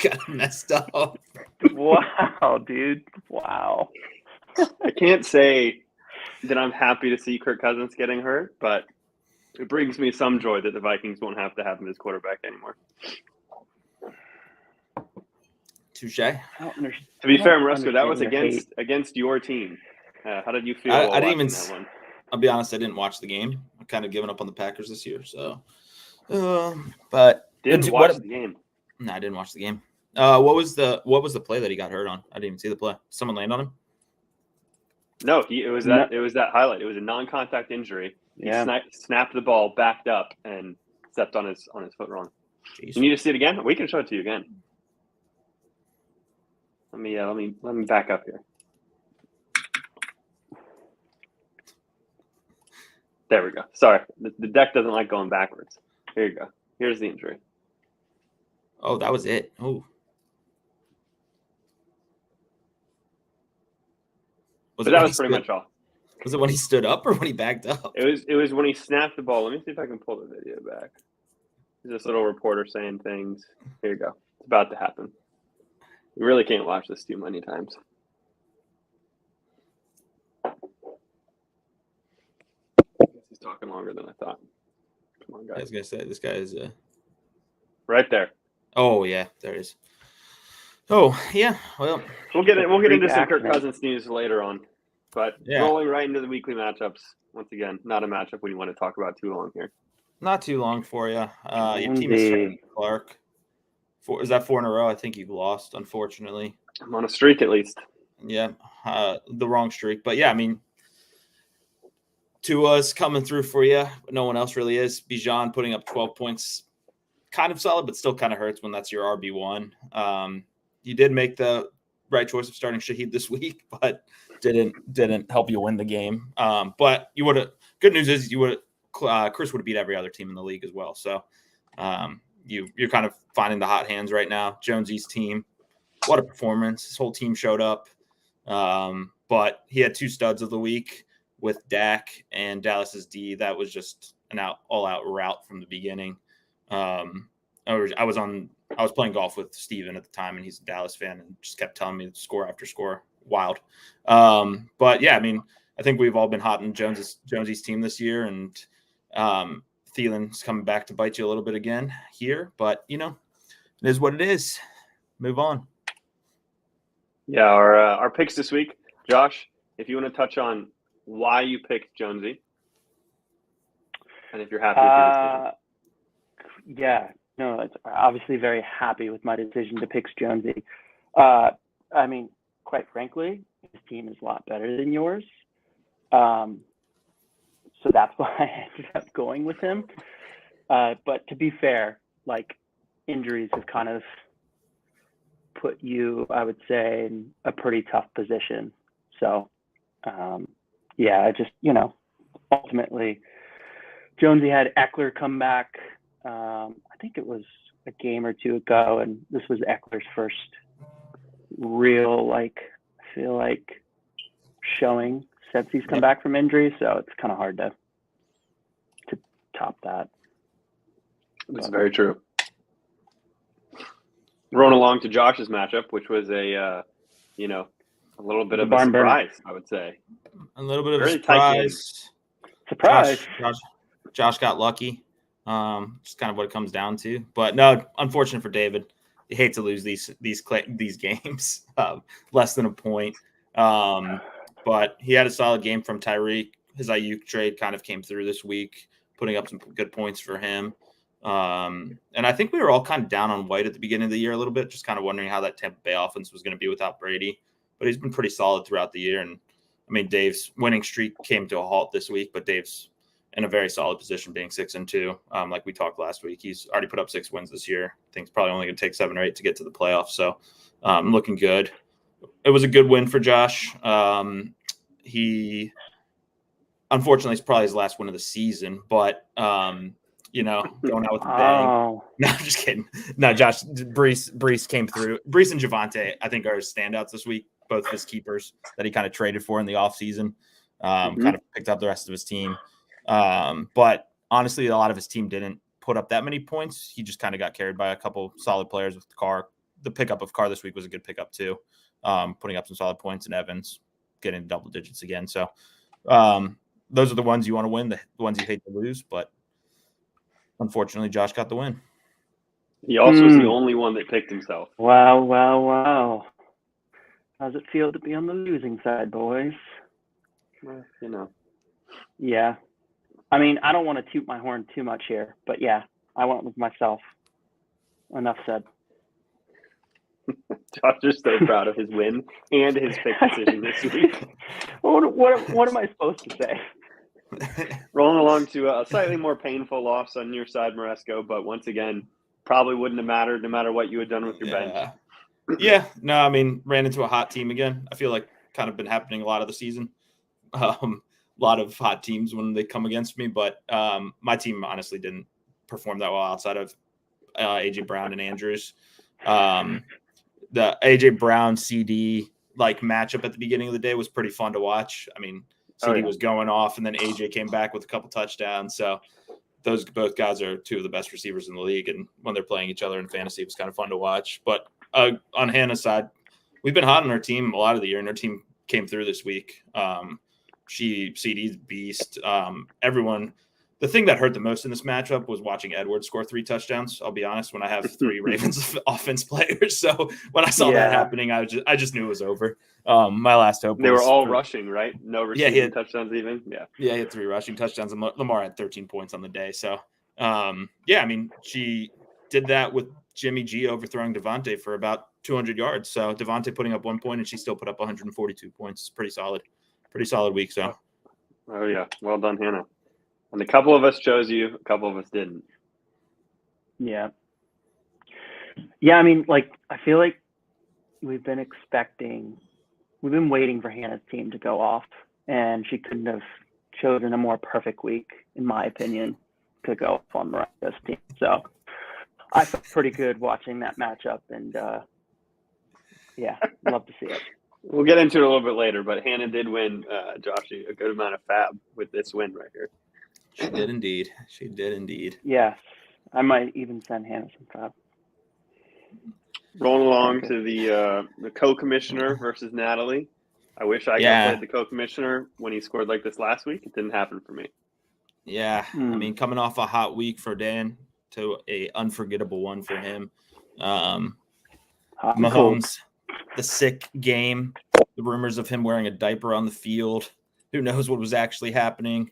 kind of messed up. Wow, dude. Wow. I can't say that I'm happy to see Kirk Cousins getting hurt, but it brings me some joy that the Vikings won't have to have him as quarterback anymore. Touche. To be fair, Maresco, that was against your team. How did you feel I didn't even that one? I'll be honest, I didn't watch the game. I'm kind of giving up on the Packers this year, so. But didn't watch the game. No, I didn't watch the game. What was the play that he got hurt on? I didn't even see the play. Someone land on him? No, it was that highlight. It was a non-contact injury. He snapped the ball, backed up, and stepped on his foot wrong. Jeez. You need to see it again? We can show it to you again. Let me back up here. There we go. Sorry, the deck doesn't like going backwards. Here you go. Here's the injury. Oh, that was it. Oh. That was pretty much all. Was it when he stood up or when he backed up? It was when he snapped the ball. Let me see if I can pull the video back. There's this little reporter saying things. Here you go. It's about to happen. You really can't watch this too many times. He's talking longer than I thought. Come on, guys. I was gonna say this guy is right there. Oh yeah, there it is. Oh yeah, well we'll get into some Kirk Cousins news later on, but rolling right into the weekly matchups once again. Not a matchup we want to talk about too long here. Not too long for you. Your team is Clark. Is that 4 in a row? I think you've lost, unfortunately. I'm on a streak at least. Yeah, the wrong streak, but yeah, I mean, Tua's coming through for you. No one else really is. Bijan putting up 12 points, kind of solid, but still kind of hurts when that's your RB1. You did make the right choice of starting Shaheed this week, but didn't help you win the game. But you would have. Good news is you would. Chris would have beat every other team in the league as well. So you're kind of finding the hot hands right now. Jonesy's team, what a performance! His whole team showed up, but he had 2 studs of the week with Dak and Dallas's D. That was just an all-out route from the beginning. I was playing golf with Steven at the time, and he's a Dallas fan, and just kept telling me score after score. Wild. But yeah, I mean, I think we've all been hot in Jonesy's team this year, and Thielen's coming back to bite you a little bit again here. But, it is what it is. Move on. Yeah, our picks this week. Josh, if you want to touch on why you picked Jonesy, and if you're happy with your decision. Yeah. No, it's obviously very happy with my decision to pick Jonesy. I mean, quite frankly, his team is a lot better than yours. So that's why I ended up going with him. But to be fair, injuries have kind of put you, I would say, in a pretty tough position. So, I just, ultimately, Jonesy had Eckler come back. I think it was a game or 2 ago, and this was Eckler's first real, I feel like, showing since he's come back from injury. So it's kind of hard to top that. That's very true. Rolling along to Josh's matchup, which was a little bit of a surprise, I would say. A little bit of a surprise. Josh got lucky. Just kind of what it comes down to. But no, unfortunate for David. You hate to lose these games, less than a point. But he had a solid game from Tyreek. His Ayuk trade kind of came through this week, putting up some good points for him. And I think we were all kind of down on White at the beginning of the year a little bit, just kind of wondering how that Tampa Bay offense was going to be without Brady. But he's been pretty solid throughout the year. And, I mean, Dave's winning streak came to a halt this week, but Dave's in a very solid position being 6-2. Like we talked last week, he's already put up 6 wins this year. I think it's probably only going to take 7 or 8 to get to the playoffs. So looking good. It was a good win for Josh. He unfortunately it's probably his last win of the season, but going out with a bang. No, I'm just kidding. No, Josh, Brees came through. Brees and Javonte, I think, are his standouts this week, both his keepers that he kind of traded for in the offseason. Kind of picked up the rest of his team. But honestly, a lot of his team didn't put up that many points. He just kind of got carried by a couple solid players with the pickup of Carr this week was a good pickup too, putting up some solid points, and Evans getting double digits again. So those are the ones you want to win, the ones you hate to lose. But unfortunately, Josh got the win. He also was the only one that picked himself. Wow. How's it feel to be on the losing side, boys? Well, you know. Yeah. I mean, I don't want to toot my horn too much here, but yeah, I went with myself. Enough said. Josh is so proud of his win and his pick decision this week. What am I supposed to say? Rolling along to a slightly more painful loss on your side, Moresco, but once again, probably wouldn't have mattered no matter what you had done with your bench. Yeah, no, I mean, ran into a hot team again. I feel like kind of been happening a lot of the season. A lot of hot teams when they come against me, but my team honestly didn't perform that well outside of AJ Brown and Andrews. The AJ Brown CD matchup at the beginning of the day was pretty fun to watch. I mean, CD was going off, and then AJ came back with a couple touchdowns. So those both guys are two of the best receivers in the league, and when they're playing each other in fantasy, it was kind of fun to watch. But on Hannah's side, we've been hot on our team a lot of the year, and our team came through this week. CD's beast. Everyone. The thing that hurt the most in this matchup was watching Edwards score 3 touchdowns. I'll be honest, when I have 3 Ravens offense players. So when I saw that happening, I just knew it was over. My last hope. They were all rushing, right? No receiving touchdowns even. Yeah, he had 3 rushing touchdowns, and Lamar had 13 points on the day. So I mean, she did that with Jimmy G overthrowing Devontae for about 200 yards. So Devontae putting up 1 point, and she still put up 142 points. It's pretty solid week. So. Oh yeah, well done, Hannah. And a couple of us chose you, a couple of us didn't. Yeah. Yeah, I mean, I feel like we've been waiting for Hannah's team to go off, and she couldn't have chosen a more perfect week, in my opinion, to go off on Mariah's team. So I felt pretty good watching that matchup, and love to see it. We'll get into it a little bit later, but Hannah did win, Josh, a good amount of fab with this win right here. She did indeed. Yes. I might even send Hannah some fab. Rolling along to the co-commissioner versus Natalie. I wish I could play the co-commissioner when he scored like this last week. It didn't happen for me. Yeah. I mean, coming off a hot week for Dan to a unforgettable one for him. Mahomes, the sick game, the rumors of him wearing a diaper on the field. Who knows what was actually happening?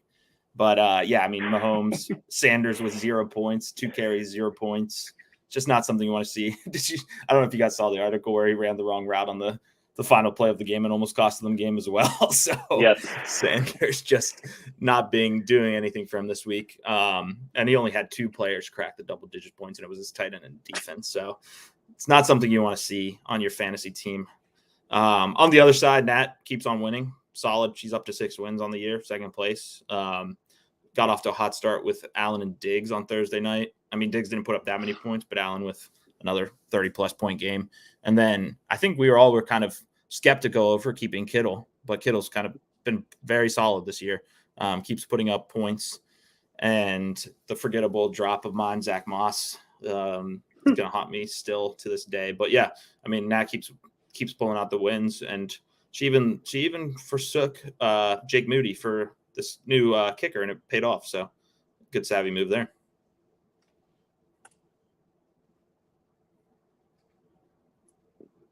But, I mean, Mahomes, Sanders with 0 points, 2 carries, 0 points. Just not something you want to see. I don't know if you guys saw the article where he ran the wrong route on the final play of the game and almost cost them the game as well. So yes. Sanders just not doing anything for him this week. And he only had 2 players crack the double-digit points, and it was his tight end and defense. So it's not something you want to see on your fantasy team. On the other side, Nat keeps on winning. Solid. She's up to 6 wins on the year, second place. Got off to a hot start with Allen and Diggs on Thursday night. I mean, Diggs didn't put up that many points, but Allen with another 30-plus point game. And then I think we were kind of skeptical over keeping Kittle, but Kittle's kind of been very solid this year. Keeps putting up points. And the forgettable drop of mine, Zach Moss, is going to haunt me still to this day. But, yeah, I mean, Nat keeps pulling out the wins, and she even forsook Jake Moody for this new kicker, and it paid off. So good savvy move there.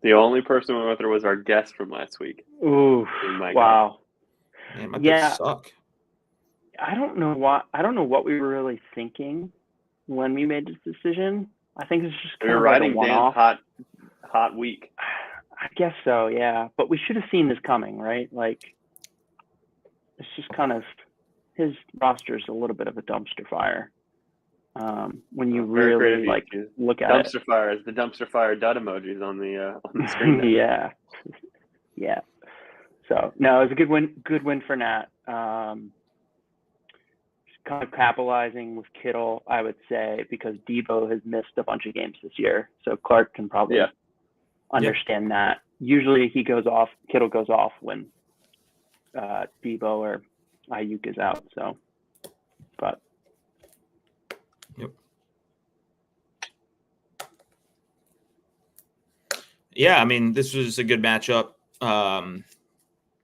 The only person who went with her was our guest from last week. Ooh, wow. Man, my picks suck. I don't know what we were really thinking when we made this decision. I think it's just kind of riding like a one-off. Dan's hot week. I guess so, yeah. But we should have seen this coming, right? It's just kind of his roster is a little bit of a dumpster fire. When you really look at dumpster fire is the dumpster fire dud emojis on the screen. Yeah. So no, it was a good win for Nat. Just kind of capitalizing with Kittle, I would say, because Debo has missed a bunch of games this year. So Clark can probably understand that. Usually Kittle goes off when Debo or Ayuk is out. So, but. Yep. Yeah, I mean, this was a good matchup.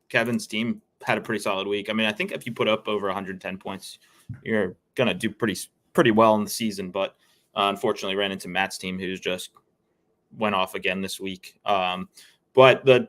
Kevin's team had a pretty solid week. I mean, I think if you put up over 110 points, you're gonna do pretty well in the season. But unfortunately, ran into Matt's team, who's just went off again this week. But the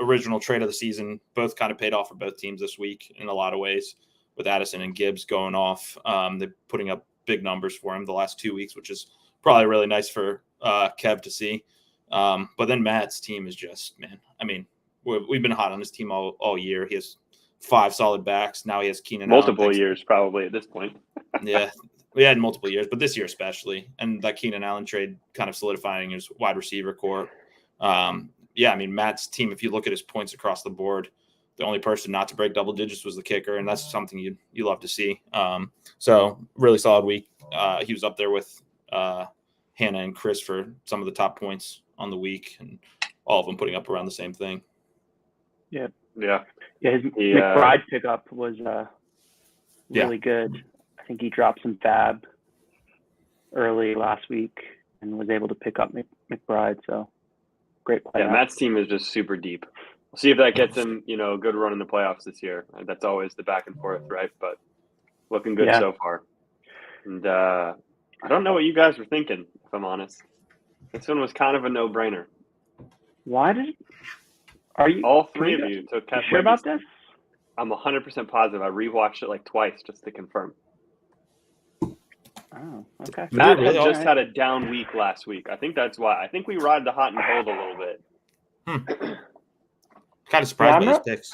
original trade of the season, both kind of paid off for both teams this week in a lot of ways. With Addison and Gibbs going off, they're putting up big numbers for him the last 2 weeks, which is probably really nice for Kev to see. But then Matt's team is just, man. I mean, we've been hot on his team all year. He has 5 solid backs. Now he has Keenan multiple Allen. years probably at this point. Yeah, we had multiple years, but this year especially, and that Keenan Allen trade kind of solidifying his wide receiver core. Yeah, I mean, Matt's team, if you look at his points across the board, the only person not to break double digits was the kicker, and that's something you love to see. So really solid week. He was up there with Hannah and Chris for some of the top points on the week, and all of them putting up around the same thing. Yeah. His McBride pickup was really good. I think he dropped some fab early last week and was able to pick up McBride. So great play. Yeah, Matt's team is just super deep. We'll see if that gets him, a good run in the playoffs this year. That's always the back and forth, right? But looking good so far. And I don't know what you guys were thinking, if I'm honest. This one was kind of a no-brainer. All three of you took Cat. You sure about this? I'm 100% positive. I rewatched it like twice just to confirm. Oh, okay. Matt just had a down week last week. I think that's why. I think we ride the hot and cold a little bit. Kind of surprised by his picks.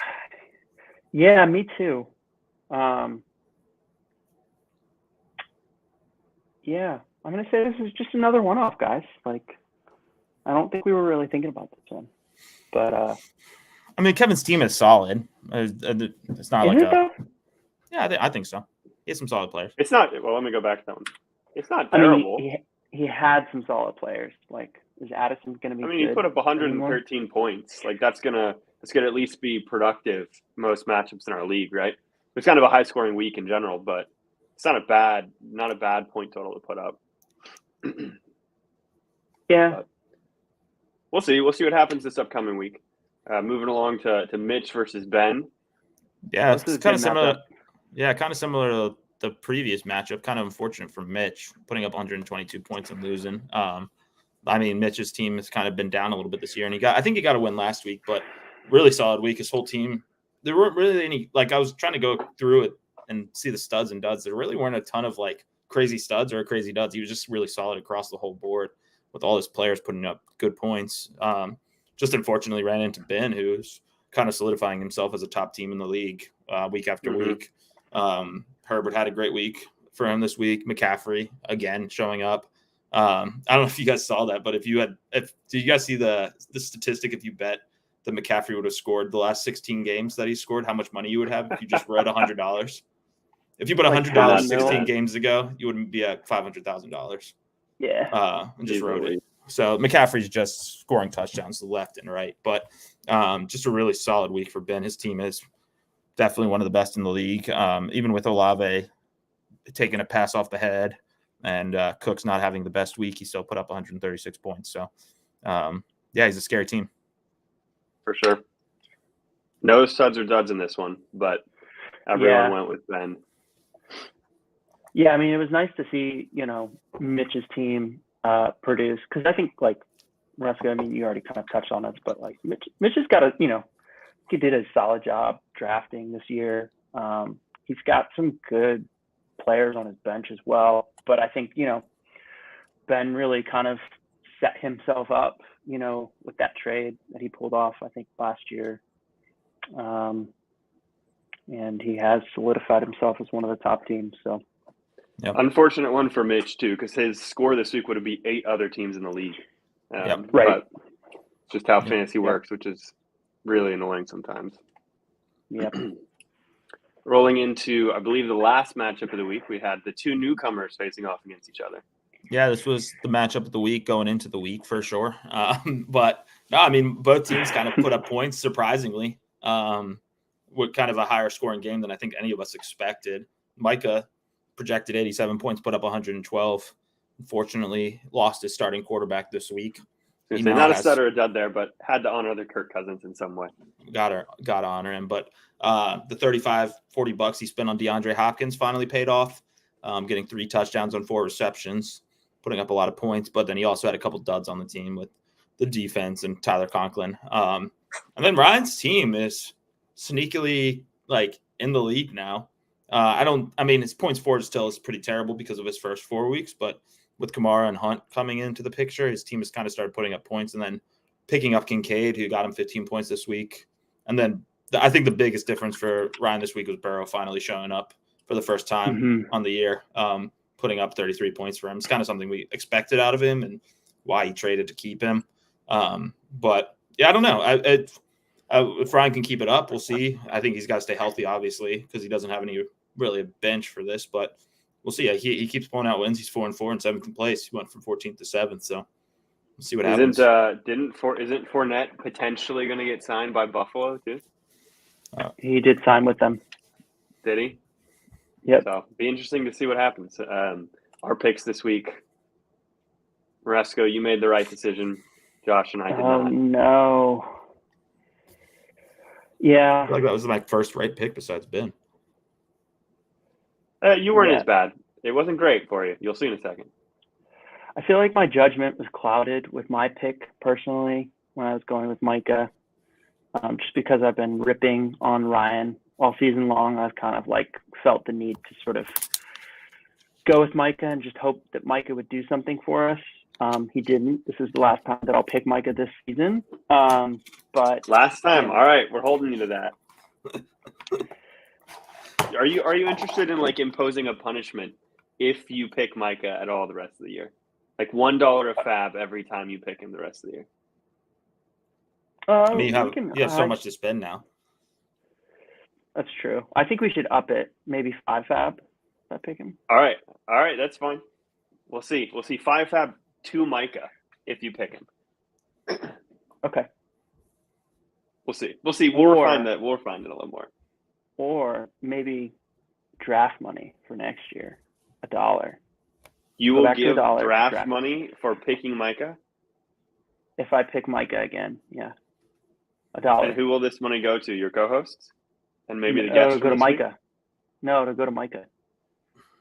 Yeah, me too. Yeah, I'm going to say this is just another one-off, guys. Like, I don't think we were really thinking about this one. But I mean, Kevin's team is solid. It's not like a. Yeah, I think so. He has some solid players. It's not. Well, let me go back to that one. It's not terrible. I mean, he had some solid players. Like, is Addison going to be? I mean, he put up 113 points. Like, that's gonna at least be productive most matchups in our league, right? It's kind of a high-scoring week in general, but it's not a bad point total to put up. Yeah. But we'll see. We'll see what happens this upcoming week. Moving along to Mitch versus Ben. Yeah, it's kind of similar. Yeah, kind of similar to the previous matchup. Kind of unfortunate for Mitch, putting up 122 points and losing. I mean, Mitch's team has kind of been down a little bit this year, and I think he got a win last week, but really solid week. His whole team, there weren't really any. Like, I was trying to go through it and see the studs and duds. There really weren't a ton of like crazy studs or crazy duds. He was just really solid across the whole board with all his players putting up good points. Just unfortunately ran into Ben, who's kind of solidifying himself as a top team in the league week after week. Herbert had a great week for him this week. McCaffrey again showing up. I don't know if you guys saw that, but did you guys see the statistic? If you bet that McCaffrey would have scored the last 16 games that he scored, how much money you would have if you just read $100? If you put $100 16 games ago, you would be at $500,000. Yeah. And just wrote it. So McCaffrey's just scoring touchdowns to the left and right, but just a really solid week for Ben. His team is definitely one of the best in the league. Even with Olave taking a pass off the head and Cook's not having the best week, he still put up 136 points. So, yeah, he's a scary team. For sure. No studs or duds in this one, but everyone went with Ben. Yeah, I mean, it was nice to see, Mitch's team produce, because I think, like, Ruska, I mean, you already kind of touched on this, but, like, Mitch has got he did a solid job drafting this year. He's got some good players on his bench as well, but I think, Ben really kind of set himself up, with that trade that he pulled off, I think, last year. And he has solidified himself as one of the top teams, so. Yep. Unfortunate one for Mitch, too, because his score this week would have beat 8 other teams in the league. Right. But it's just how fantasy works, which is really annoying sometimes. Yeah. Rolling into, I believe, the last matchup of the week, we had the 2 newcomers facing off against each other. Yeah, this was the matchup of the week going into the week for sure. But no, I mean, both teams kind of put up points surprisingly. With kind of a higher scoring game than I think any of us expected. Micah projected 87 points, put up 112. Unfortunately, lost his starting quarterback this week. Not a stud or a dud there, but had to honor the Kirk Cousins in some way. Got to honor him. But the $35-40 he spent on DeAndre Hopkins finally paid off, getting 3 touchdowns on 4 receptions, putting up a lot of points. But then he also had a couple duds on the team with the defense and Tyler Conklin. And then Ryan's team is sneakily like in the league now. His points for still is pretty terrible because of his first 4 weeks, but with Kamara and Hunt coming into the picture, his team has kind of started putting up points and then picking up Kincaid, who got him 15 points this week. And then I think the biggest difference for Ryan this week was Burrow finally showing up for the first time on the year, putting up 33 points for him. It's kind of something we expected out of him and why he traded to keep him. But yeah, I don't know. If Ryan can keep it up, we'll see. I think he's got to stay healthy, obviously, because he doesn't have any really a bench for this, but we'll see. He keeps pulling out wins. He's 4-4 in 7th place. He went from 14th to 7th, so we'll see what happens. Isn't Fournette potentially going to get signed by Buffalo too? He did sign with them. Did he? Yep. So be interesting to see what happens. Our picks this week. Maresco, you made the right decision. Josh and I did not. Oh no. Yeah. I feel like that was my first right pick besides Ben. You weren't as bad. It wasn't great for you. You'll see in a second. I feel like my judgment was clouded with my pick personally when I was going with Micah. Just because I've been ripping on Ryan all season long, I've kind of like felt the need to sort of go with Micah and just hope that Micah would do something for us. He didn't. This is the last time that I'll pick Micah this season. But last time. All right, we're holding you to that. Are you interested in like imposing a punishment if you pick Micah at all the rest of the year? Like $1 a fab every time you pick him the rest of the year. You have so much to spend now. That's true. I think we should up it. Maybe 5 fab. I pick him. All right, that's fine. We'll see. 5 fab to Micah if you pick him. Okay. We'll see. We'll refine that. We'll refine it a little more. Or maybe draft money for next year. $1. You will give draft money for picking Micah? If I pick Micah again, yeah. $1. And who will this money go to? Your co-hosts? And maybe the guests? It'll go to Micah. No, it'll go to Micah.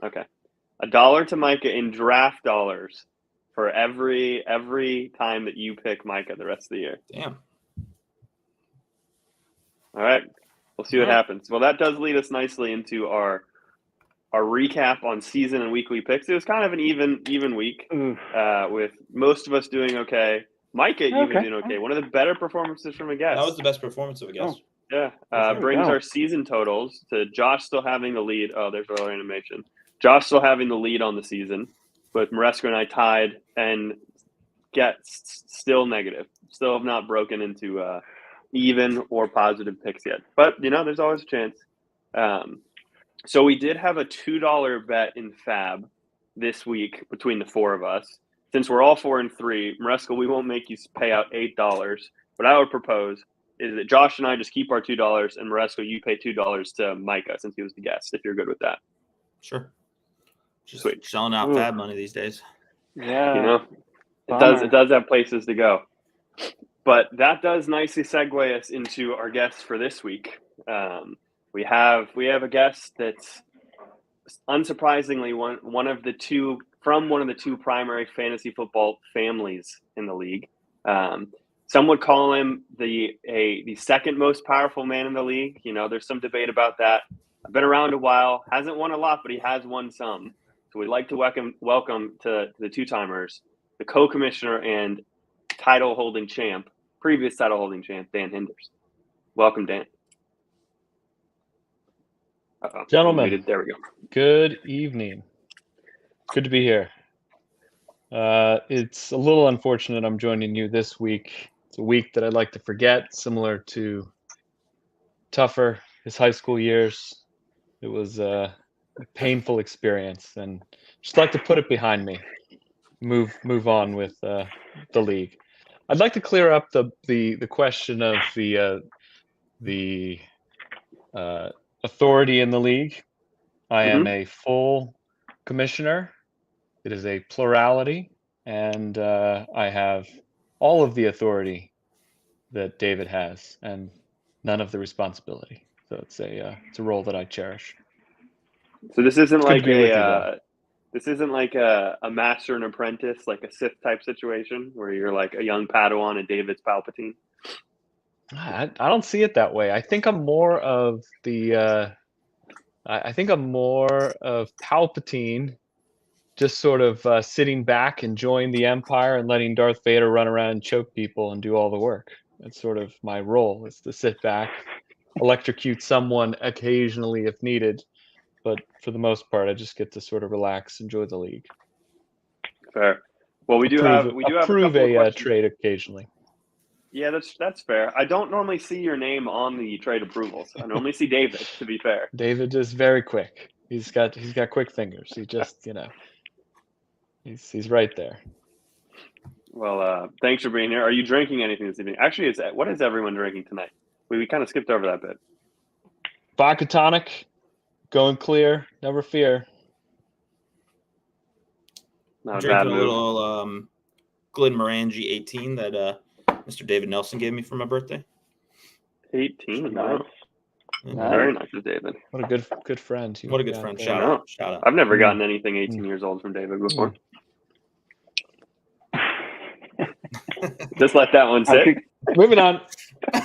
Okay. $1 to Micah in draft dollars for every time that you pick Micah the rest of the year. Damn. All right. We'll see what happens. Well, that does lead us nicely into our recap on season and weekly picks. It was kind of an even week with most of us doing okay. Micah even doing okay. One of the better performances from a guest. That was the best performance of a guest. Yeah. Brings our season totals to Josh still having the lead. Oh, there's our animation. Josh still having the lead on the season, but Maresco and I tied and still negative. Still have not broken into even or positive picks yet. But, there's always a chance. So we did have a $2 bet in Fab this week between the 4 of us. Since we're all 4-3, Maresco, we won't make you pay out $8. What I would propose is that Josh and I just keep our $2, and Maresco, you pay $2 to Micah since he was the guest, if you're good with that. Sure. Just sweet. Shelling out Fab money these days. Yeah. It does have places to go. But that does nicely segue us into our guests for this week. We have a guest that's unsurprisingly one of the two primary fantasy football families in the league. Some would call him the second most powerful man in the league. There's some debate about that. I've been around a while, hasn't won a lot, but he has won some. So we'd like to welcome to the two-timers, the co-commissioner and previous title holding champ, Dan Hinders. Welcome, Dan. Gentlemen, there we go. Good evening. Good to be here. It's a little unfortunate I'm joining you this week. It's a week that I'd like to forget, similar to Tougher, his high school years. It was a painful experience, and just like to put it behind me. Move on with the league. I'd like to clear up the question of the authority in the league. I am a full commissioner. It is a plurality, and I have all of the authority that David has and none of the responsibility. So it's a role that I cherish. So this isn't It's good to like be with you, Will. this isn't like a master and apprentice, like a Sith type situation where you're like a young Padawan and David's Palpatine. I don't see it that way. I think I'm more of I think I'm more of Palpatine, just sort of sitting back, enjoying the Empire, and letting Darth Vader run around and choke people and do all the work. That's sort of my role, is to sit back, electrocute someone occasionally if needed, but for the most part, I just get to sort of relax, enjoy the league. Fair. Well, we do have a couple of questions. Trade occasionally. Yeah, that's fair. I don't normally see your name on the trade approvals. I normally see David, to be fair. David is very quick. He's got quick fingers. He just, he's right there. Well, thanks for being here. Are you drinking anything this evening? Actually, what is everyone drinking tonight? We kind of skipped over that bit. Vodka tonic, going clear, never fear. Not a Drinking bad a move. little Glenmorangie 18 that Mr. David Nelson gave me for my birthday. 18. Nice. Yeah. Very nice of David. What a good friend. What a good friend. I Shout know. out. Shout out. I've never gotten anything 18 years old from David before. Just let that one sit. Moving on.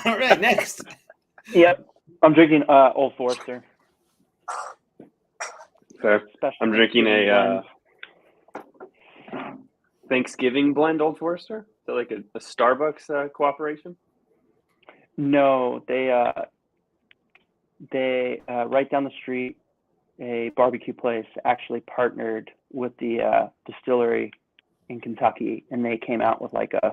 All right, next. Yep. I'm drinking Old Forester. Fair. Special I'm drinking a blend. Thanksgiving blend Old Forester. Is that like a Starbucks cooperation? No, they right down the street, a barbecue place actually partnered with the distillery in Kentucky, and they came out with like a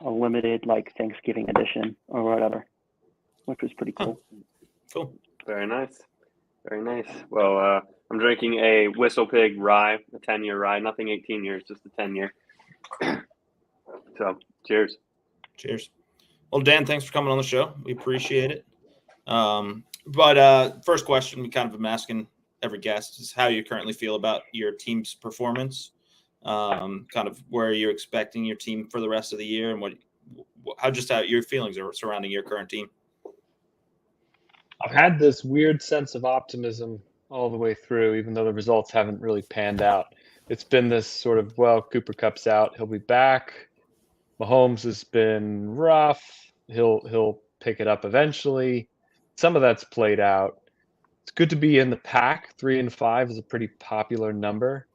limited like Thanksgiving edition or whatever, which was pretty cool. Cool. Very nice. Very nice. Well, I'm drinking a Whistle Pig rye, a 10-year rye. Nothing 18 years, just a 10-year. So, cheers. Cheers. Well, Dan, thanks for coming on the show. We appreciate it. But first question we kind of been asking every guest is how you currently feel about your team's performance, kind of where you're expecting your team for the rest of the year, and how your feelings are surrounding your current team. I've had this weird sense of optimism all the way through, even though the results haven't really panned out. It's been this sort of, well, Cooper Kupp's out, he'll be back. Mahomes has been rough. He'll pick it up eventually. Some of that's played out. It's good to be in the pack. 3 and 5 is a pretty popular number,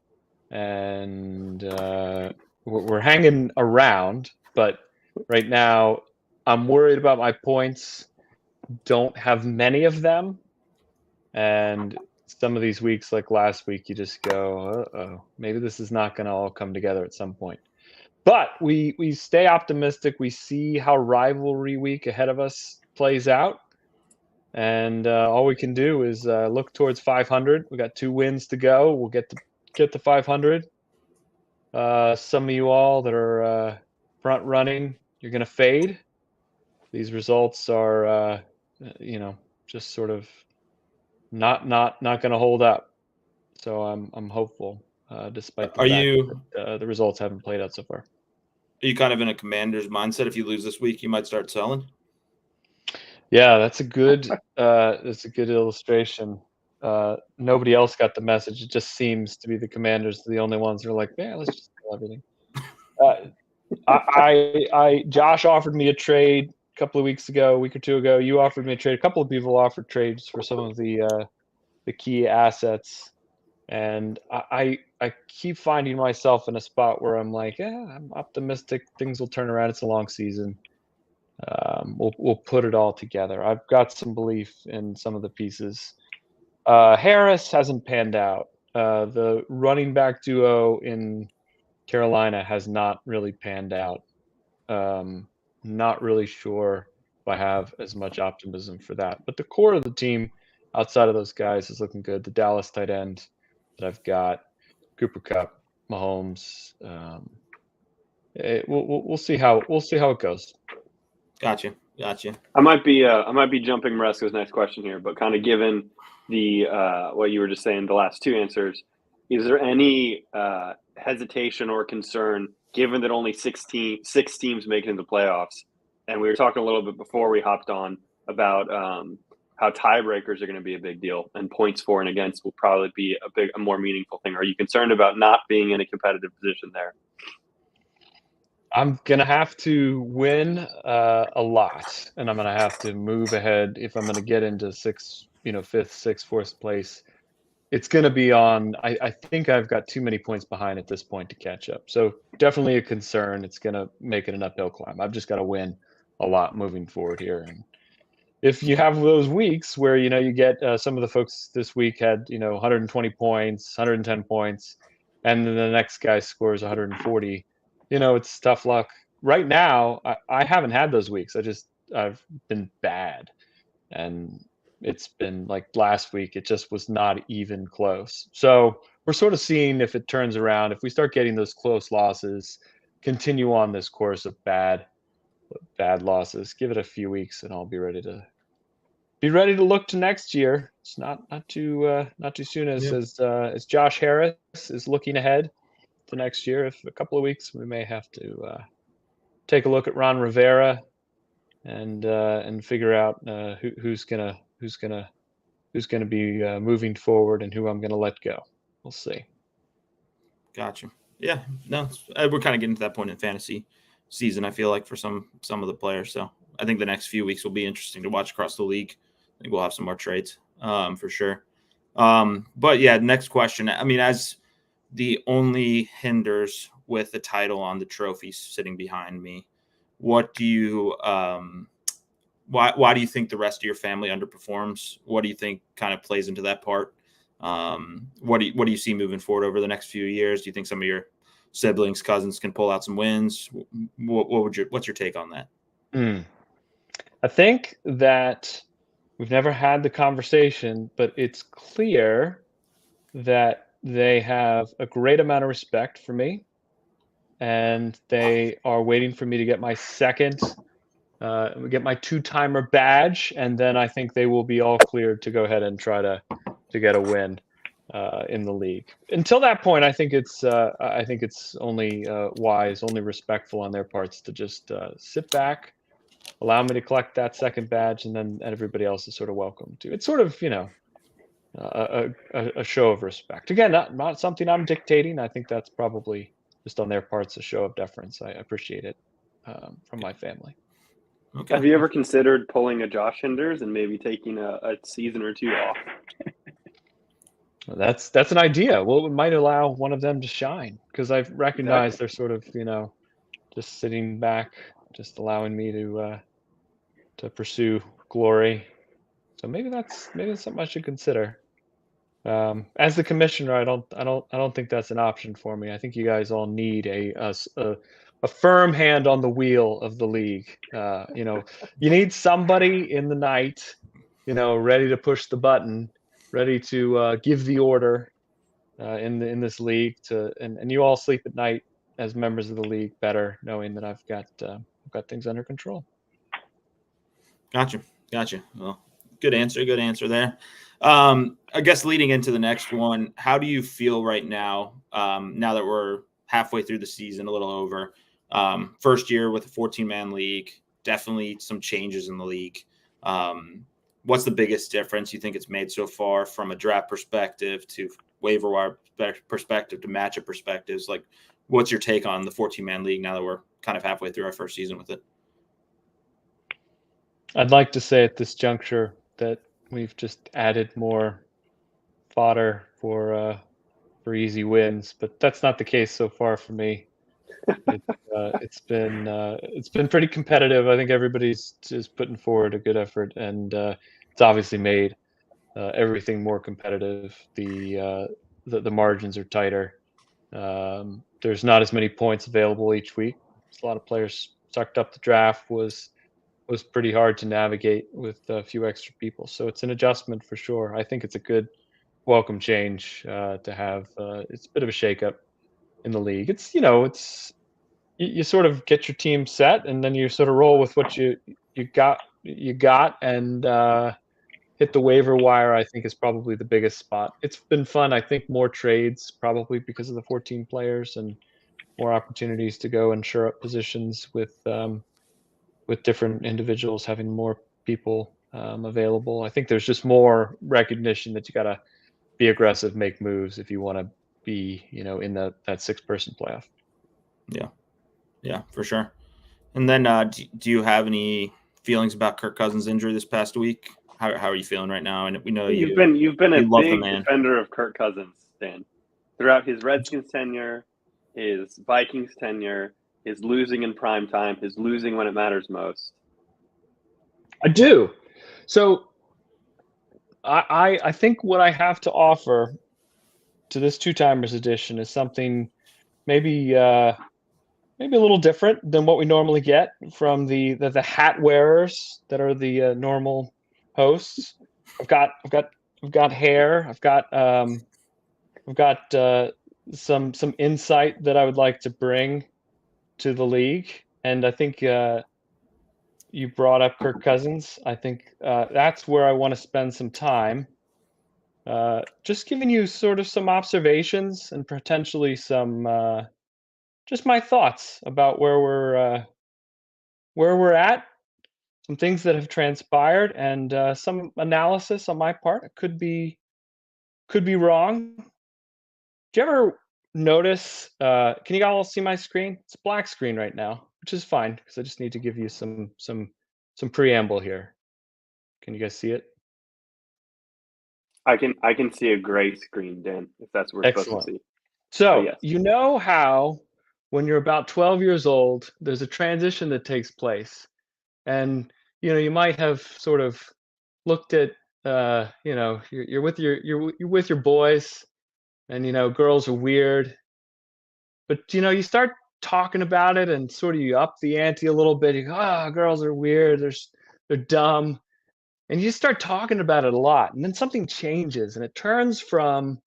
and we're hanging around. But right now, I'm worried about my points. Don't have many of them, and some of these weeks, like last week, you just go, uh-oh, maybe this is not going to all come together at some point. But we stay optimistic. We see how rivalry week ahead of us plays out, and all we can do is look towards 500. We got 2 wins to go. We'll get to 500. Some of you all that are front running, you're going to fade. These results are, just sort of not going to hold up. So I'm hopeful, despite the fact that the results haven't played out so far. Are you kind of in a Commander's mindset? If you lose this week, you might start selling. Yeah, that's a good illustration. Nobody else got the message. It just seems to be the Commanders the only ones who are like, yeah, let's just sell everything. Josh offered me a trade a couple of weeks ago, a week or two ago. You offered me a trade. A couple of people offered trades for some of the key assets, and I keep finding myself in a spot where I'm like, yeah, I'm optimistic things will turn around. It's a long season. We'll put it all together. I've got some belief in some of the pieces. Harris hasn't panned out. The running back duo in Carolina has not really panned out. Not really sure if I have as much optimism for that. But the core of the team outside of those guys is looking good. The Dallas tight end that I've got, Cooper Kupp, Mahomes. We'll see how it goes. Gotcha. I might be jumping Maresco's next question here, but kind of given the what you were just saying, the last 2 answers, is there any hesitation or concern given that only six teams make it into the playoffs. And we were talking a little bit before we hopped on about how tiebreakers are going to be a big deal, and points for and against will probably be a more meaningful thing. Are you concerned about not being in a competitive position there? I'm gonna have to win a lot, and I'm gonna have to move ahead if I'm gonna get into fifth, sixth, fourth place. It's gonna be on. I think I've got too many points behind at this point to catch up. So definitely a concern. It's gonna make it an uphill climb. I've just got to win a lot moving forward here. And if you have those weeks where you get some of the folks this week had 120 points, 110 points, and then the next guy scores 140, it's tough luck. Right now, I haven't had those weeks. I've been bad, and it's been like last week. It just was not even close. So we're sort of seeing if it turns around. If we start getting those close losses, continue on this course of bad losses. Give it a few weeks, and I'll be ready to look to next year. It's not too soon as Josh Harris is looking ahead to next year. If a couple of weeks, we may have to take a look at Ron Rivera and figure out who's gonna be moving forward and who I'm gonna let go. We'll see. Gotcha. Yeah, no, we're kind of getting to that point in fantasy season, I feel like, for some of the players. So I think the next few weeks will be interesting to watch across the league. I think we'll have some more trades for sure. But yeah, next question. I mean, as the only hinders with the title on the trophy sitting behind me, what do you why do you think the rest of your family underperforms? What do you think kind of plays into that part? What do you see moving forward over the next few years? Do you think some of your siblings, cousins can pull out some wins? What's your take on that? I think that we've never had the conversation, but it's clear that they have a great amount of respect for me, and they are waiting for me to get my get my two-timer badge, and then I think they will be all cleared to go ahead and try to get a win in the league. Until that point, I think it's only wise, only respectful on their parts to just sit back, allow me to collect that second badge, and then everybody else is sort of welcome to. It's sort of a show of respect. Again, not something I'm dictating. I think that's probably just on their parts a show of deference. I appreciate it from my family. Okay. Have you ever considered pulling a Josh Hinders and maybe taking a season or two off? Well, that's an idea. Well, it might allow one of them to shine, because I've recognized they're sort of just sitting back, just allowing me to pursue glory. So maybe that's something I should consider. As the commissioner, I don't think that's an option for me. I think you guys all need a firm hand on the wheel of the league. You need somebody in the night, ready to push the button, ready to give the order in this league. And you all sleep at night as members of the league better, knowing that I've got things under control. Gotcha. Well, good answer there. I guess leading into the next one, how do you feel right now? Now that we're halfway through the season, a little over, first year with a 14-man league, definitely some changes in the league. What's the biggest difference you think it's made so far, from a draft perspective to waiver wire perspective to matchup perspectives? Like, what's your take on the 14-man league now that we're kind of halfway through our first season with it? I'd like to say at this juncture that we've just added more fodder for easy wins, but that's not the case so far for me. It's been pretty competitive. I think everybody's just putting forward a good effort, and it's obviously made everything more competitive. The margins are tighter. There's not as many points available each week. A lot of players sucked up the draft was pretty hard to navigate with a few extra people. So it's an adjustment for sure. I think it's a good, welcome change to have. It's a bit of a shakeup in the league. It's you sort of get your team set, and then you sort of roll with what you got, and hit the waiver wire. I think is probably the biggest spot. It's been fun. I think more trades probably because of the 14 players, and more opportunities to go and shore up positions with different individuals having more people available. I think there's just more recognition that you got to be aggressive, make moves if you want to be, in that 6-person playoff. Yeah, for sure. And then do you have any feelings about Kirk Cousins' injury this past week? How are you feeling right now? And we know you've been a love the big man. defender of Kirk Cousins, Dan, throughout his Redskins tenure, his Vikings tenure, his losing in prime time, his losing when it matters most. I do. So I think what I have to offer to this Two-Timers edition is something maybe a little different than what we normally get from the hat wearers that are the normal hosts. I've got hair. I've got some insight that I would like to bring to the league, and I think you brought up Kirk Cousins. I think that's where I want to spend some time. Just giving you sort of some observations and potentially some just my thoughts about where we're at, some things that have transpired, and some analysis on my part. It could be wrong. Do you ever notice? Can you all see my screen? It's a black screen right now, which is fine because I just need to give you some preamble here. Can you guys see it? I can see a gray screen, Dan, if that's what we're supposed to see. So yes. You know how when you're about 12 years old, there's a transition that takes place, and you might have sort of looked at you're with your boys, and girls are weird, but you start talking about it and sort of you up the ante a little bit. You go, girls are weird, they're dumb, and you start talking about it a lot, and then something changes and it turns from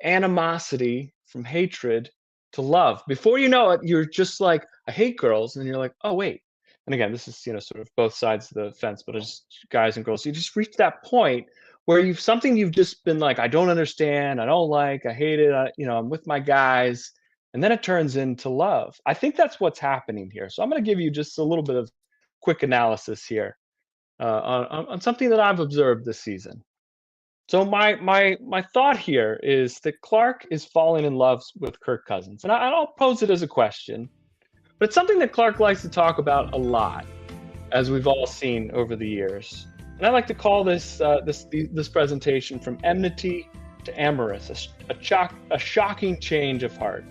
animosity, from hatred, to love. Before you know it, you're just like, I hate girls, and you're like, oh wait. And again, this is sort of both sides of the fence, but it's guys and girls. You just reach that point where you've just been like, I don't understand, I don't like, I hate it. I'm with my guys, and then it turns into love. I think that's what's happening here. So I'm going to give you just a little bit of quick analysis here on something that I've observed this season. So my thought here is that Clark is falling in love with Kirk Cousins, and I'll pose it as a question, but it's something that Clark likes to talk about a lot, as we've all seen over the years. And I like to call this this presentation from enmity to amorous, a shocking change of heart.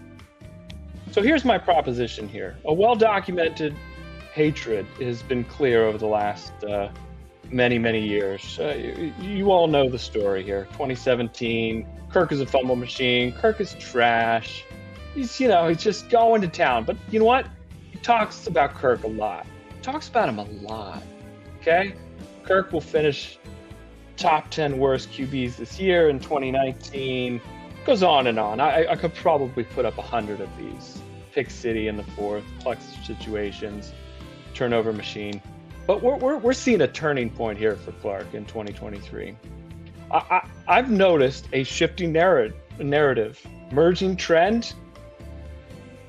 So here's my proposition here: a well-documented hatred has been clear over the last many years. You all know the story here. 2017, Kirk is a fumble machine. Kirk is trash. He's just going to town. But you know what? He talks about Kirk a lot. He talks about him a lot. Okay? Kirk will finish top 10 worst QBs this year in 2019. Goes on and on. I could probably put up 100 of these. Pick City in the fourth, clutch situations, turnover machine. But we're seeing a turning point here for Clark in 2023. I've noticed a shifting narrative, merging trend,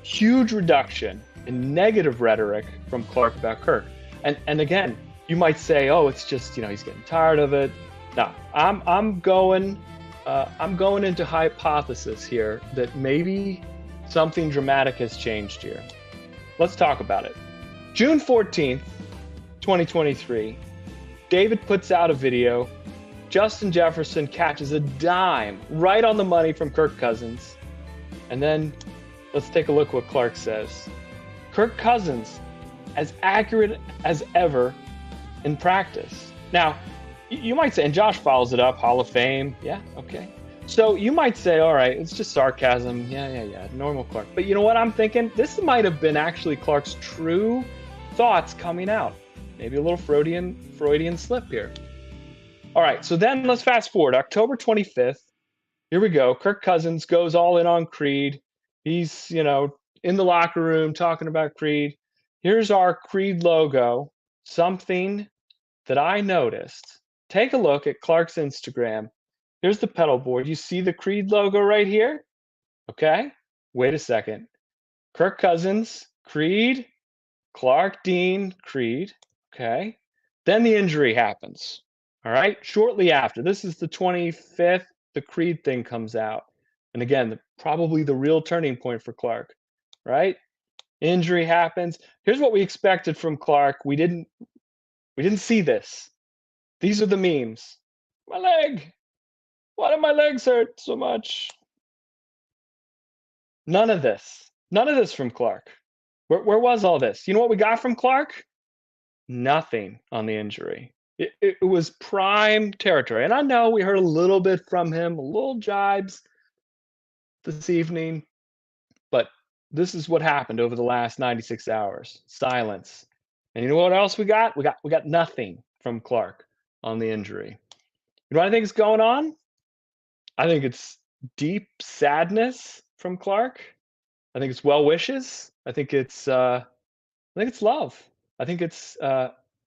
huge reduction in negative rhetoric from Clark about Kirk. And again, you might say, oh, it's just he's getting tired of it. No, I'm going into hypothesis here that maybe something dramatic has changed here. Let's talk about it. June 14th. 2023, David puts out a video. Justin Jefferson catches a dime right on the money from Kirk Cousins. And then let's take a look what Clark says. Kirk Cousins, as accurate as ever in practice. Now, you might say, and Josh follows it up, Hall of Fame. Yeah, okay. So you might say, all right, it's just sarcasm. Yeah, normal Clark. But you know what I'm thinking? This might have been actually Clark's true thoughts coming out. Maybe a little Freudian slip here. All right, so then let's fast forward. October 25th. Here we go. Kirk Cousins goes all in on Creed. He's, in the locker room talking about Creed. Here's our Creed logo. Something that I noticed. Take a look at Clark's Instagram. Here's the pedal board. You see the Creed logo right here? Okay. Wait a second. Kirk Cousins, Creed, Clark, Dean, Creed. Okay. Then the injury happens. All right. Shortly after. This is the 25th. The Creed thing comes out. And again, probably the real turning point for Clark. Right? Injury happens. Here's what we expected from Clark. We didn't see this. These are the memes. My leg. Why do my legs hurt so much? None of this. None of this from Clark. Where was all this? You know what we got from Clark? Nothing on the injury. It was prime territory. And I know we heard a little bit from him, a little jibes this evening, but this is what happened over the last 96 hours. Silence. And you know what else we got? We got nothing from Clark on the injury. You know what I think is going on? I think it's deep sadness from Clark. I think it's well wishes. I think it's love. I think it's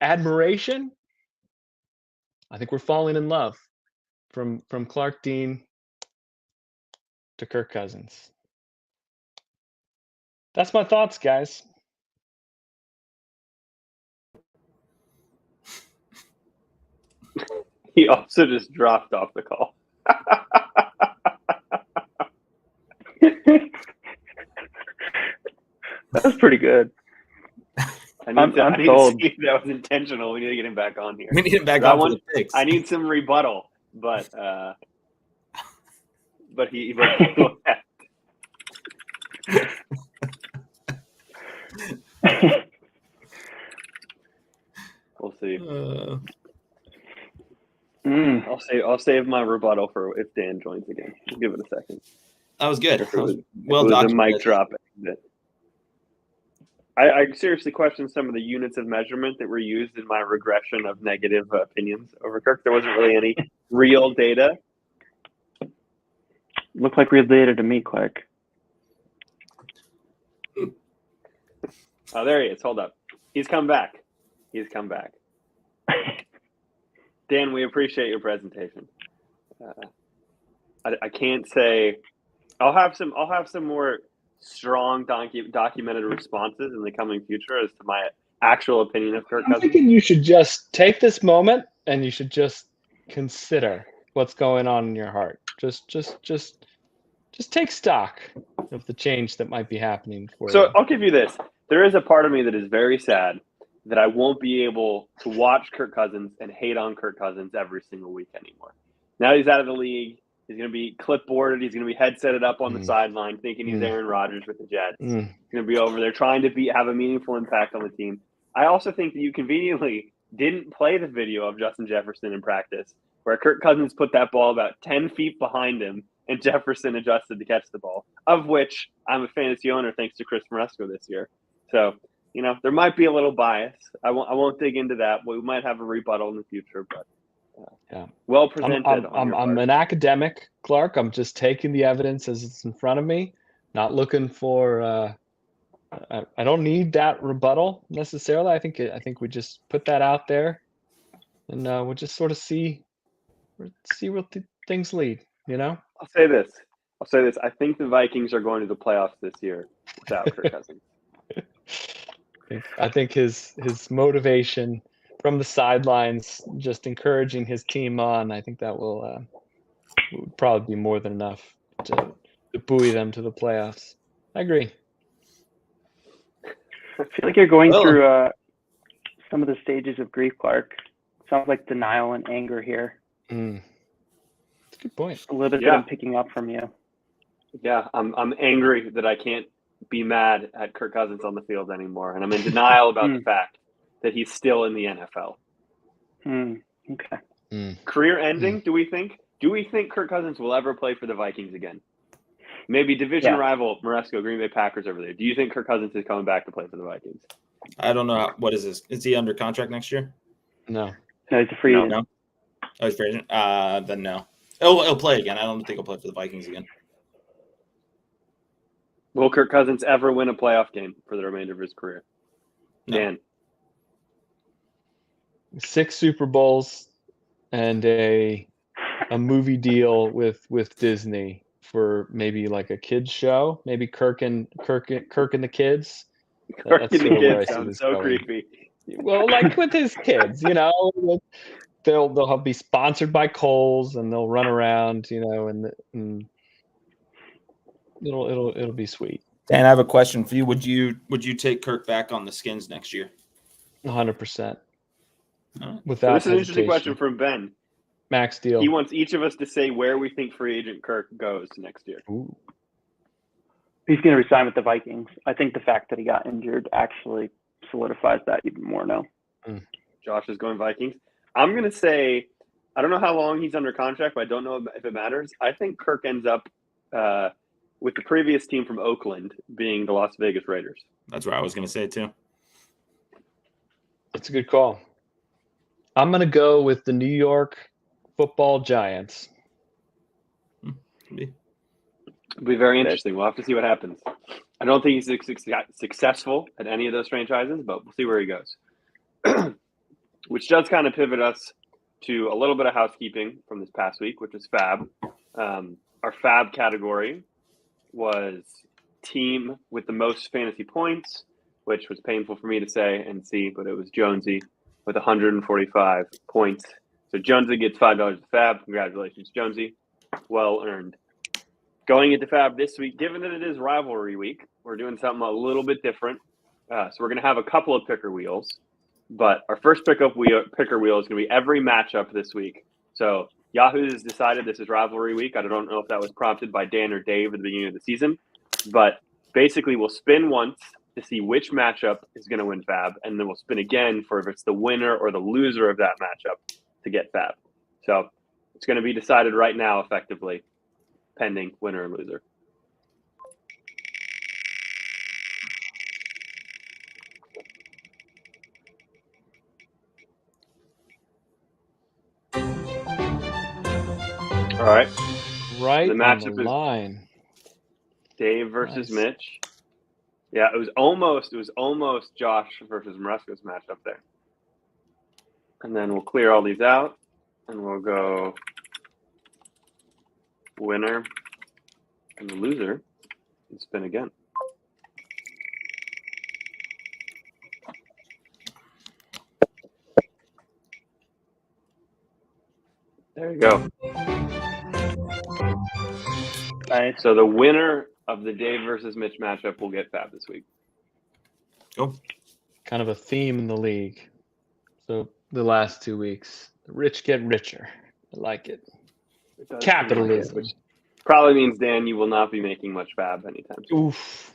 admiration. I think we're falling in love from Clark Dean to Kirk Cousins. That's my thoughts, guys. He also just dropped off the call. That was pretty good. I need to see if that was intentional. We need to get him back on here. We need him back on for the picks. I need some rebuttal, but he we'll see. I'll save my rebuttal for if Dan joins again. We'll give it a second. That was good. Well done. A mic drop. I seriously question some of the units of measurement that were used in my regression of negative opinions over Kirk. There wasn't really any real data. Looked like real data to me, Clark. Oh, there he is. Hold up. He's come back. Dan, we appreciate your presentation. I can't say. I'll have some more strong documented responses in the coming future as to my actual opinion of Kirk Cousins. I'm thinking you should just take this moment and you should just consider what's going on in your heart. Just take stock of the change that might be happening for you. So I'll give you this. There is a part of me that is very sad that I won't be able to watch Kirk Cousins and hate on Kirk Cousins every single week anymore. Now he's out of the league. He's going to be clipboarded. He's going to be headsetted up on the sideline thinking he's Aaron Rodgers with the Jets. He's going to be over there trying to have a meaningful impact on the team. I also think that you conveniently didn't play the video of Justin Jefferson in practice where Kirk Cousins put that ball about 10 feet behind him and Jefferson adjusted to catch the ball, of which I'm a fantasy owner thanks to Chris Maresco this year. So, there might be a little bias. I won't dig into that. We might have a rebuttal in the future, but well presented. I'm an academic, Clark. I'm just taking the evidence as it's in front of me, not looking for. I don't need that rebuttal necessarily. I think we just put that out there, and we'll just sort of see where things lead. I'll say this. I think the Vikings are going to the playoffs this year without Kirk Cousins. I think his motivation from the sidelines, just encouraging his team on, I think that will probably be more than enough to buoy them to the playoffs. I agree. I feel like you're going through some of the stages of grief, Clark. Sounds like denial and anger here. That's a good point. A little bit that I'm picking up from you. Yeah, I'm angry that I can't be mad at Kirk Cousins on the field anymore, and I'm in denial about the fact that he's still in the NFL. Okay. Career ending? Do we think Kirk Cousins will ever play for the Vikings again? Maybe division rival Maresco, Green Bay Packers over there. Do you think Kirk Cousins is coming back to play for the Vikings? I don't know. What is this? Is he under contract next year? No, he's a free agent. No. Oh, he's free agent. Then no. He'll play again. I don't think he'll play for the Vikings again. Will Kirk Cousins ever win a playoff game for the remainder of his career? No. Dan. 6 Super Bowls and a movie deal with Disney for maybe like a kids show, maybe Kirk and the kids. Kirk That's and the sort of where I kids see sounds this so going. creepy. Well, like with his kids, they'll be sponsored by Kohl's and they'll run around, and it'll be sweet. Dan, I have a question for you. Would you take Kirk back on the Skins next year? 100%. All right. Without So this is an interesting hesitation. question from Ben. Max deal. He wants each of us to say where we think free agent Kirk goes next year. Ooh. He's going to resign with the Vikings. I think the fact that he got injured actually solidifies that even more now. Josh is going Vikings. I'm going to say, I don't know how long he's under contract, but I don't know if it matters. I think Kirk ends up with the previous team from Oakland being the Las Vegas Raiders. That's what I was going to say too. That's a good call. I'm going to go with the New York Football Giants. It'll be very interesting. We'll have to see what happens. I don't think he's successful at any of those franchises, but we'll see where he goes. Which does kind of pivot us to a little bit of housekeeping from this past week, which is Fab. Our Fab category was team with the most fantasy points, which was painful for me to say and see, but it was Jonesy with 145 points. So Jonesy gets $5 to Fab. Congratulations, Jonesy. Well earned. Going into Fab this week, given that it is rivalry week, we're doing something a little bit different. So we're going to have a couple of picker wheels. But our first picker wheel is going to be every matchup this week. So Yahoo has decided this is rivalry week. I don't know if that was prompted by Dan or Dave at the beginning of the season. But basically, we'll spin once to see which matchup is going to win Fab. And then we'll spin again for if it's the winner or the loser of that matchup to get Fab. So it's going to be decided right now, effectively, pending winner and loser. All right. Right The on matchup the is line. Dave versus Nice. Mitch. Yeah, it was almost Josh versus Maresco's matchup there. And then we'll clear all these out and we'll go winner and the loser and spin again. There you go. Nice. So the winner of the Dave versus Mitch matchup will get Fab this week. Go. Kind of a theme in the league. So the last 2 weeks, the rich get richer. I like it. It does Capitalism. seem like it, which probably means, Dan, you will not be making much Fab anytime soon. Oof.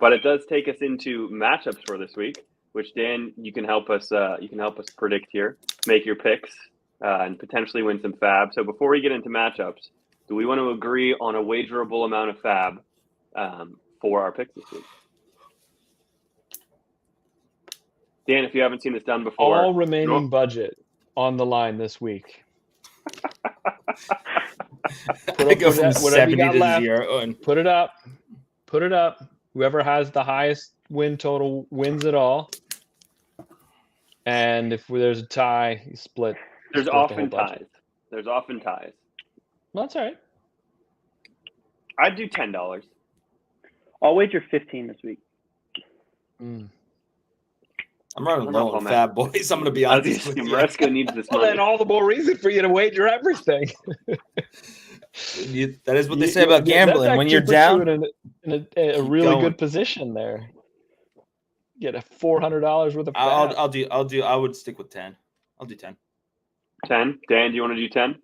But it does take us into matchups for this week, which Dan, you can help us predict here, make your picks, and potentially win some Fab. So before we get into matchups, do we want to agree on a wagerable amount of Fab for our picks this week? Dan, if you haven't seen this done before, All remaining budget on the line this week. I go from whatever you 70 got to left. 0. And Put it up. Whoever has the highest win total wins it all. And if there's a tie, you split. There's split the often whole budget. ties. There's often ties. Well, that's all right. I'd do $10. I'll wager 15 this week. I'm running I'm low not on bummed. Fab, boys. I'm going to be honest with you. Maresco needs this Well, money. then all the more reason for you to wager everything. That is what they say about gambling. That When you're actually down, puts you in a really going. good position there. Get a $400 worth of Fab. I would stick with 10. I'll do 10. 10. Dan, do you want to do 10?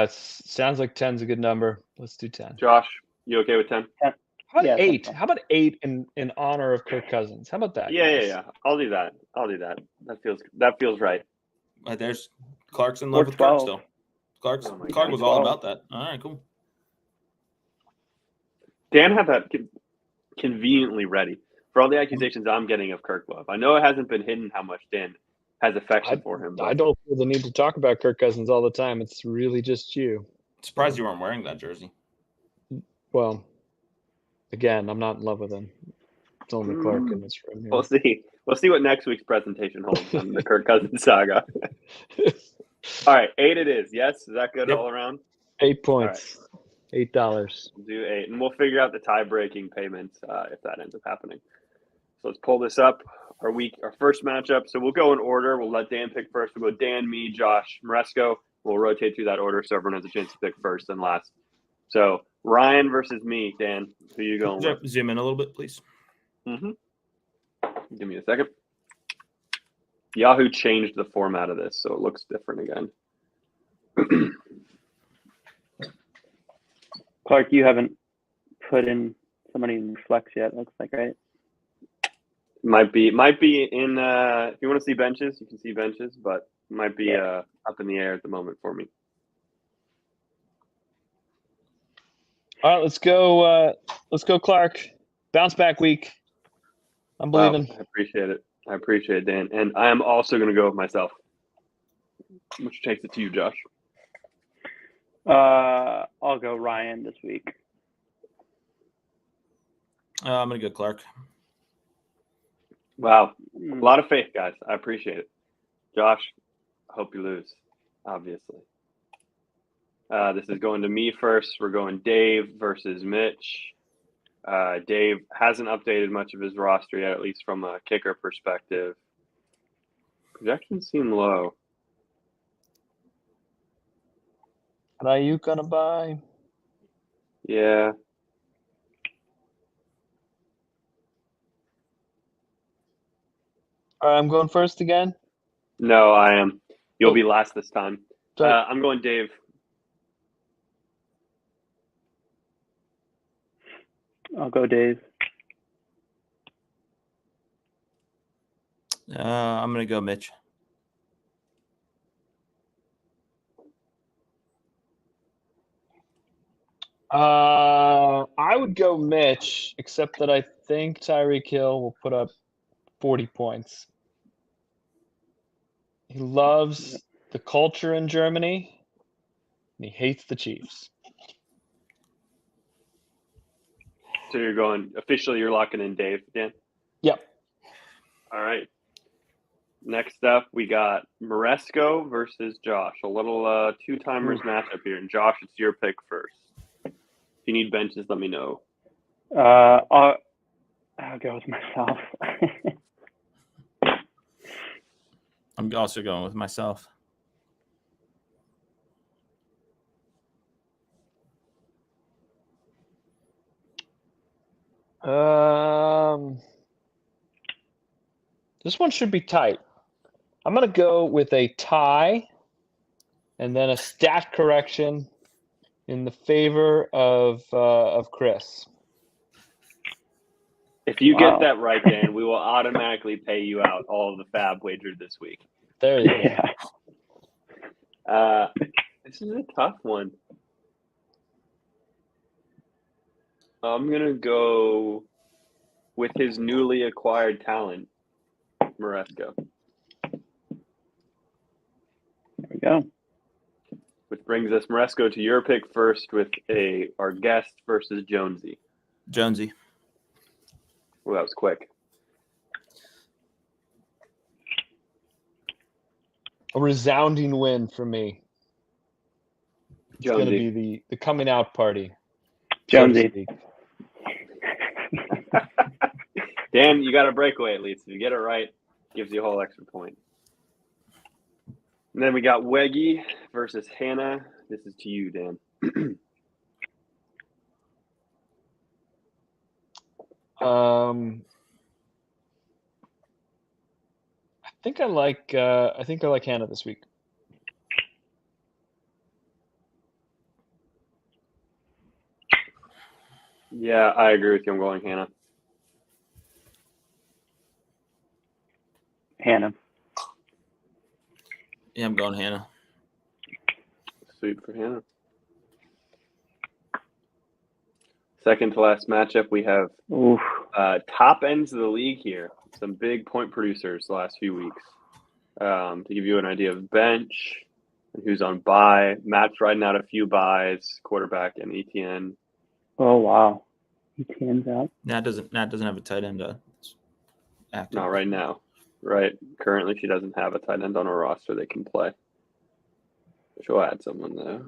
Sounds like 10's a good number. Let's do 10. Josh, you okay with 10? How about Yeah, 8? that's How about 8 in honor of Kirk Cousins? How about that? Yeah. guys? I'll do that. That feels right. There's Clark's in love Or with Kirk 12. still. Clark Oh my was God. all 12. about that. All right, cool. Dan had that conveniently ready for all the accusations I'm getting of Kirk love. I know it hasn't been hidden how much Dan has affection for him. I don't feel the need to talk about Kirk Cousins all the time. It's really just you. Surprised you weren't wearing that jersey. Well, again, I'm not in love with him. It's only Clark in this room here. We'll see. We'll see what next week's presentation holds on the Kirk Cousins saga. All All right, 8 it is. Yes, is that good Yep. all around? 8 points. $8. We'll do 8, and we'll figure out the tie-breaking payments if that ends up happening. So let's pull this up. Our first matchup. So we'll go in order. We'll let Dan pick first. We'll go Dan, me, Josh, Moresco. We'll rotate through that order so everyone has a chance to pick first and last. So Ryan versus me, Dan. Who are you going with? Zoom in a little bit, please. Give me a second. Yahoo changed the format of this, so it looks different again. Clark, you haven't put in somebody in flex yet, looks like, right? Might be in if you want to see benches, you can see benches, but might be up in the air at the moment for me. All right, let's go, Clark. Bounce back week. I'm believing. Wow, I appreciate it, Dan. And I am also going to go with myself, which takes it to you, Josh. I'll go Ryan this week. I'm going to go Clark. Wow. A lot of faith, guys. I appreciate it. Josh, I hope you lose, obviously. This is going to me first. We're going Dave versus Mitch. Dave hasn't updated much of his roster yet, at least from a kicker perspective. Projections seem low. What are you going to buy? Yeah. All right, I'm going first again. No, I am. You'll be last this time. Sorry. I'm going Dave. I'll go Dave. I'm going to go Mitch. I would go Mitch, except that I think Tyreek Hill will put up 40 points. He loves the culture in Germany, and he hates the Chiefs. So you're locking in Dave, Dan? Yep. All right. Next up, we got Moresco versus Josh. A little two-timers matchup here. And Josh, it's your pick first. If you need benches, let me know. I'll go with myself. I'm also going with myself. This one should be tight. I'm going to go with a tie and then a stat correction in the favor of Chris. If you get that right, Dan, we will automatically pay you out all of the fab wagered this week. There you go. This is a tough one. I'm going to go with his newly acquired talent, Moresco. There we go. Which brings us, Moresco, to your pick first with our guest versus Jonesy. Jonesy. Well, that was quick. A resounding win for me. It's going to be the coming out party. Jonesy. Dan, you got a breakaway at least. If you get it right, gives you a whole extra point. And then we got Weggy versus Hannah. This is to you, Dan. I think I like Hannah this week. Yeah, I agree with you. I'm going Hannah. Hannah. Yeah, I'm going Hannah. Sweet for Hannah. Second to last matchup, we have top ends of the league here. Some big point producers the last few weeks. To give you an idea of bench and who's on bye. Matt's riding out a few buys, quarterback and ETN. Oh wow, ETN's out. Nat doesn't have a tight end. Active. Not right now. Right. Currently, she doesn't have a tight end on her roster they can play. She'll add someone though.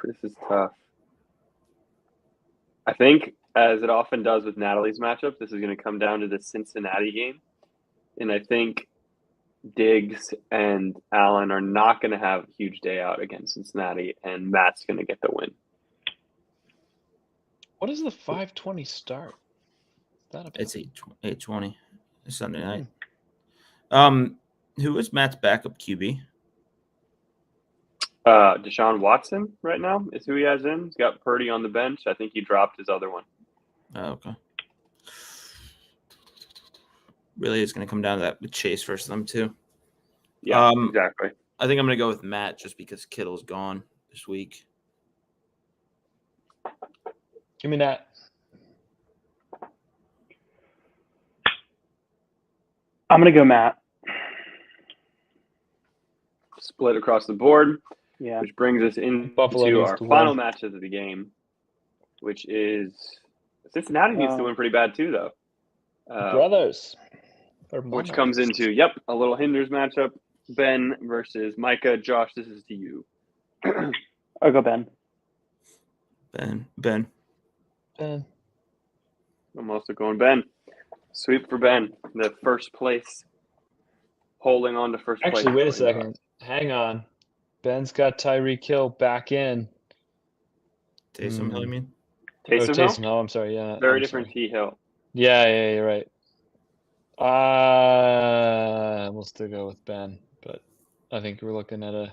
This is tough. I think, as it often does with Natalie's matchup, this is going to come down to the Cincinnati game. And I think Diggs and Allen are not going to have a huge day out against Cincinnati, and Matt's going to get the win. What is the 5:20 start? It's 8:20. It's Sunday night. Who is Matt's backup QB? Deshaun Watson right now is who he has in. He's got Purdy on the bench. I think he dropped his other one. Oh, okay. Really, it's going to come down to that with Chase versus them too. Yeah, exactly. I think I'm going to go with Matt just because Kittle's gone this week. Give me that. I'm going to go Matt. Split across the board. Yeah. Which brings us into our final match of the game, which is Cincinnati needs to win pretty bad too, though. Brothers. Which comes into, a little hinders matchup. Ben versus Micah. Josh, this is to you. I'll go Ben. Ben. I'm also going Ben. Sweep for Ben. The first place. Holding on to first place. Actually, wait a second. Hang on. Ben's got Tyreek Hill back in. Taysom Hill, you mean? Taysom Hill? I'm sorry. Yeah. Very different T Hill. Yeah, you're right. We'll still go with Ben, but I think we're looking at a.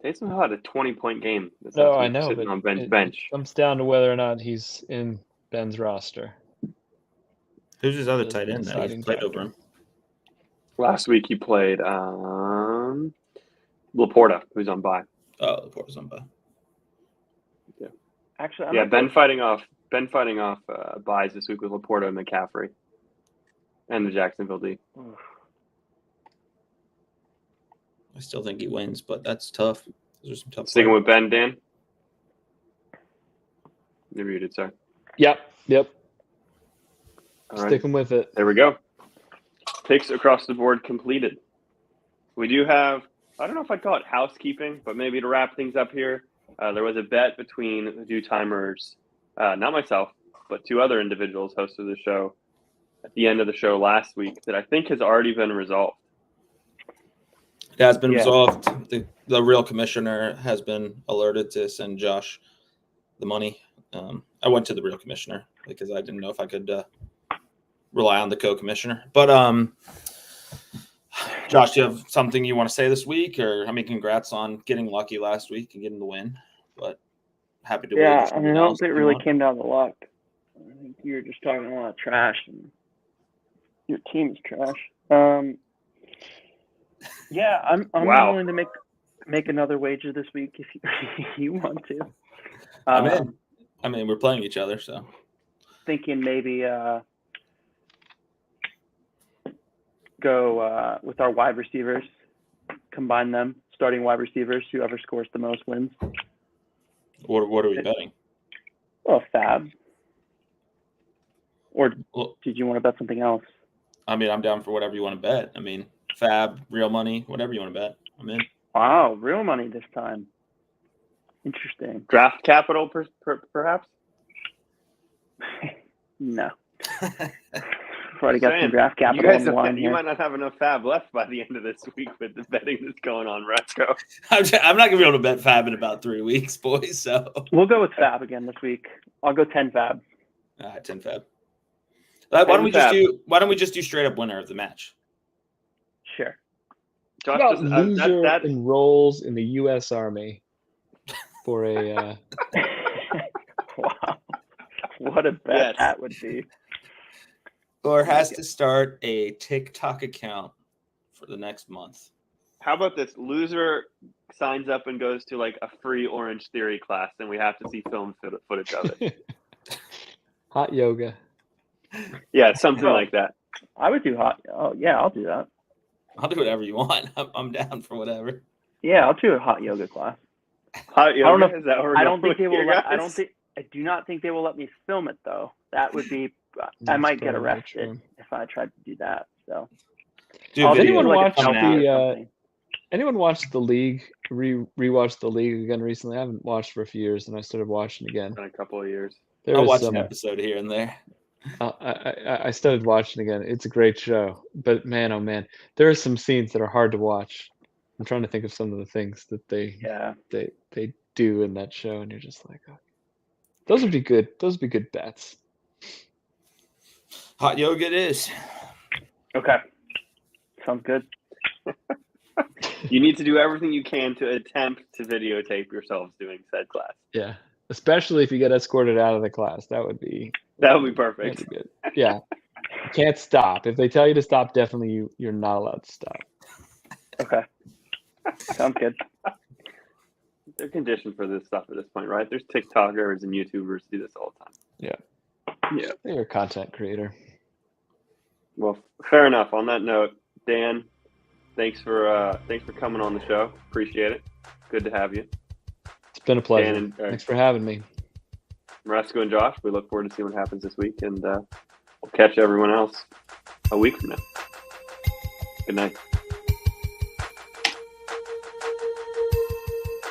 Taysom Hill had a 20-point game. No, I know, sitting but on Ben's bench. It comes down to whether or not he's in Ben's roster. Who's his other tight end that he's played over him? Last week he played Laporta, who's on bye. Oh, Laporta's on bye. Yeah. Actually, Ben fighting off buys this week with Laporta and McCaffrey, and the Jacksonville D. I still think he wins, but that's tough. Those are some tough. Sticking with Ben, Dan. You're muted, sir. Yep. All right. Sticking with it. There we go. Picks across the board completed. We do have, I don't know if I'd call it housekeeping, but maybe to wrap things up here, there was a bet between the Dew Timers, not myself, but two other individuals hosted the show at the end of the show last week that I think has already been resolved. It has been resolved. The real commissioner has been alerted to send Josh the money. I went to the real commissioner because I didn't know if I could rely on the co-commissioner. But Josh, do you have something you want to say this week? Or, congrats on getting lucky last week and getting the win. But happy to win. Yeah, I don't think it really came down to luck. I think you were just talking a lot of trash, and your team's trash. Yeah, I'm willing to make another wager this week if you want to. I'm in. We're playing each other, so thinking maybe go with our wide receivers, combine them, starting wide receivers. Whoever scores the most wins. What are we betting? Well, Fab. Or did you want to bet something else? I'm down for whatever you want to bet. Fab, real money, whatever you want to bet. I'm in. Wow, real money this time. Interesting. Draft capital, perhaps? No. Already got some draft capital on the line here. You might not have enough Fab left by the end of this week with the betting that's going on, Retro. I'm not going to be able to bet Fab in about 3 weeks, boys. So we'll go with Fab again this week. I'll go 10 Fab. All right, 10 Fab. Why don't we just do straight up winner of the match? Sure. Josh, loser enrolls in the U.S. Army for a. Wow, what a bet that would be. Or has to start a TikTok account for the next month. How about this? Loser signs up and goes to a free Orange Theory class, and we have to see film footage of it. Hot yoga. Yeah, something like that. I would do hot. Oh yeah, I'll do that. I'll do whatever you want. I'm down for whatever. Yeah, I'll do a hot yoga class. Hot yoga? I don't know. Is that I don't think they will. I do not think they will let me film it though. That would be. I might get arrested if I tried to do that. So. Do I'll video do anyone like a watch selfie the, or something. Anyone watched the league? Rewatched the league again recently? I haven't watched for a few years, and I started watching again. In a couple of years. There I'll is watch some. an episode here and there. I started watching again. It's a great show, but man, oh man, there are some scenes that are hard to watch. I'm trying to think of some of the things that they do in that show, and you're just like, oh. Those would be good. Those would be good bets. Hot yoga it is. Okay. Sounds good. You need to do everything you can to attempt to videotape yourselves doing said class. Yeah, especially if you get escorted out of the class, that would be Perfect. that'd be good. Yeah, you can't stop. If they tell you to stop, definitely you're not allowed to stop. Okay. Sounds good. They're conditioned for this stuff at this point, right? There's TikTokers and YouTubers do this all the time. Yeah, you're a content creator. Well, fair enough. On that note, Dan, thanks for coming on the show. Appreciate it. Good to have you. It's been a pleasure. Dan and, Thanks for having me. Maresco and Josh, we look forward to seeing what happens this week, and we'll catch everyone else a week from now. Good night.